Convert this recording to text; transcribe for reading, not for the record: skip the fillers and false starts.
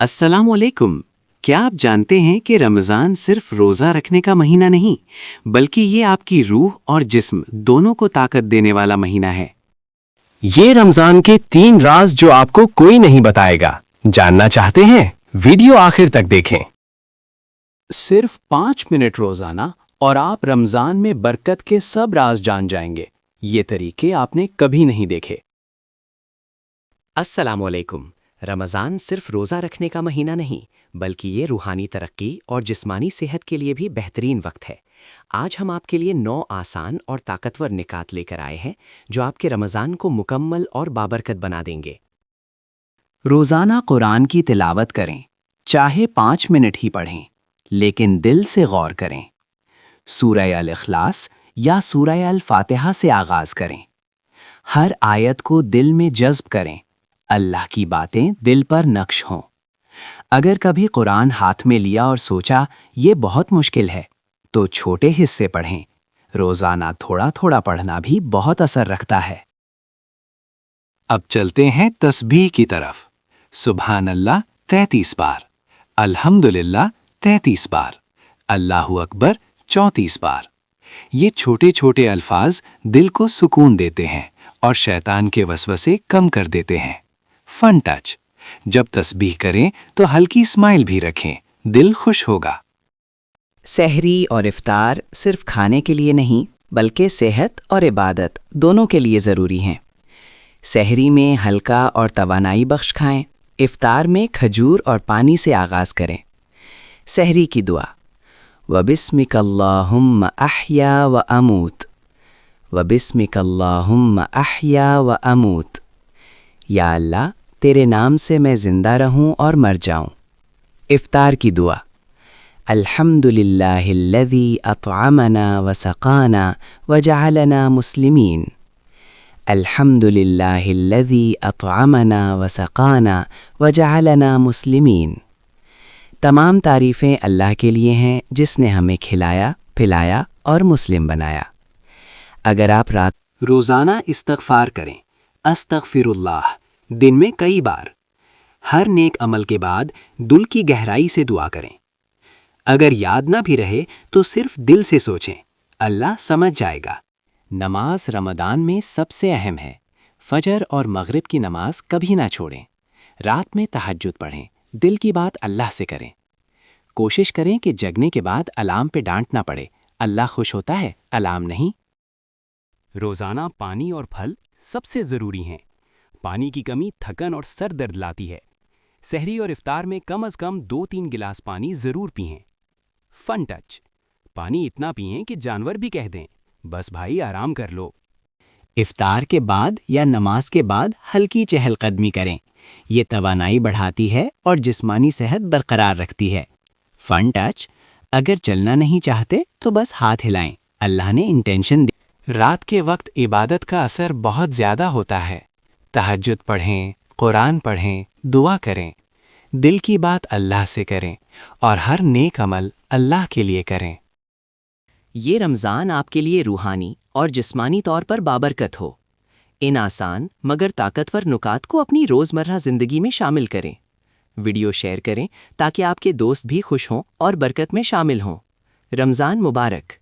अस्सलाम वालेकुम। क्या आप जानते हैं कि रमज़ान सिर्फ रोज़ा रखने का महीना नहीं, बल्कि ये आपकी रूह और जिस्म दोनों को ताकत देने वाला महीना है। ये रमजान के 3 राज जो आपको कोई नहीं बताएगा। जानना चाहते हैं? वीडियो आखिर तक देखें। सिर्फ 5 मिनट रोजाना और आप रमजान में बरकत के सब राज जान जाएंगे। ये तरीके आपने कभी नहीं देखे। अस्सलामुअलैकुम। रमज़ान सिर्फ रोज़ा रखने का महीना नहीं, बल्कि ये रूहानी तरक्की और जिस्मानी सेहत के लिए भी बेहतरीन वक्त है। आज हम आपके लिए 9 आसान और ताकतवर निकात लेकर आए हैं जो आपके रमज़ान को मुकम्मल और बाबरकत बना देंगे। रोजाना कुरान की तिलावत करें, चाहे 5 मिनट ही पढ़ें, लेकिन दिल से गौर करें। सूरह अल इखलास या सूरह अल फातिहा से आगाज करें। हर आयत को दिल में जज्ब करें। अल्लाह की बातें दिल पर नक्श हों। अगर कभी कुरान हाथ में लिया और सोचा ये बहुत मुश्किल है, तो छोटे हिस्से पढ़ें। रोजाना थोड़ा थोड़ा पढ़ना भी बहुत असर रखता है। अब चलते हैं तस्बीह की तरफ। सुभान अल्लाह 33 बार, अल्हम्दुलिल्लाह 33 बार, अल्लाहु अकबर 34 बार। ये छोटे छोटे अल्फाज दिल को सुकून देते हैं और शैतान के वसवसे कम कर देते हैं। Fun touch. जब तस्बीह करें तो हल्की स्माइल भी रखें, दिल खुश होगा। सहरी और इफ्तार सिर्फ खाने के लिए नहीं, बल्कि सेहत और इबादत दोनों के लिए ज़रूरी हैं। सहरी में हल्का और तवानाई बख्श खाएं, इफ्तार में खजूर और पानी से आगाज़ करें। सहरी की दुआ, वबिस्मिकल्लाहुम्मा अहया व अमूत, वबिस्मिकल्लाहुम्मा अहया व अमूत। या अल्लाह, तेरे नाम से मैं ज़िंदा रहूं और मर जाऊं। इफ्तार की दुआ, अल्हम्दुलिल्लाहिल्लज़ी अतअमना व सक़ाना व जअलना मुस्लिमीन। अल्हम्दुलिल्लाहिल्लज़ी अतअमना व सक़ाना व जअलना मुस्लिमीन। तमाम तारीफ़ें अल्लाह के लिए हैं जिसने हमें खिलाया, पिलाया और मुस्लिम बनाया। अगर आप रात रोजाना इस्तग़फ़ार करें, अस्तग़फ़िरुल्लाह, दिन में कई बार। हर नेक अमल के बाद दिल की गहराई से दुआ करें। अगर याद ना भी रहे तो सिर्फ दिल से सोचें, अल्लाह समझ जाएगा। नमाज रमदान में सबसे अहम है। फजर और मगरिब की नमाज कभी ना छोड़ें। रात में तहज्जुद पढ़ें, दिल की बात अल्लाह से करें। कोशिश करें कि जगने के बाद अलार्म पे डांट ना पड़े। अल्लाह खुश होता है, अलार्म नहीं। रोजाना पानी और फल सबसे ज़रूरी हैं। पानी की कमी थकन और सर दर्द लाती है। सहरी और इफ्तार में कम से कम 2-3 गिलास पानी ज़रूर पिएं। Fun touch. पानी इतना पिएं कि जानवर भी कह दें, बस भाई आराम कर लो। इफ्तार के बाद या नमाज के बाद हल्की चहलकदमी करें। ये तवानाई बढ़ाती है और जिस्मानी सेहत बरकरार रखती है। Fun touch. अगर चलना नहीं चाहते तो बस हाथ हिलाएं, अल्लाह ने इंटेंशन दी। रात के वक्त इबादत का असर बहुत ज़्यादा होता है। तहज्जुद पढ़ें, कुरान पढ़ें, दुआ करें। दिल की बात अल्लाह से करें और हर नेक अमल अल्लाह के लिए करें। ये रमज़ान आपके लिए रूहानी और जिस्मानी तौर पर बाबरकत हो। इन आसान मगर ताकतवर नुकात को अपनी रोज़मर्रा ज़िंदगी में शामिल करें। वीडियो शेयर करें ताकि आपके दोस्त भी खुश हों और बरकत में शामिल हों। रमज़ान मुबारक।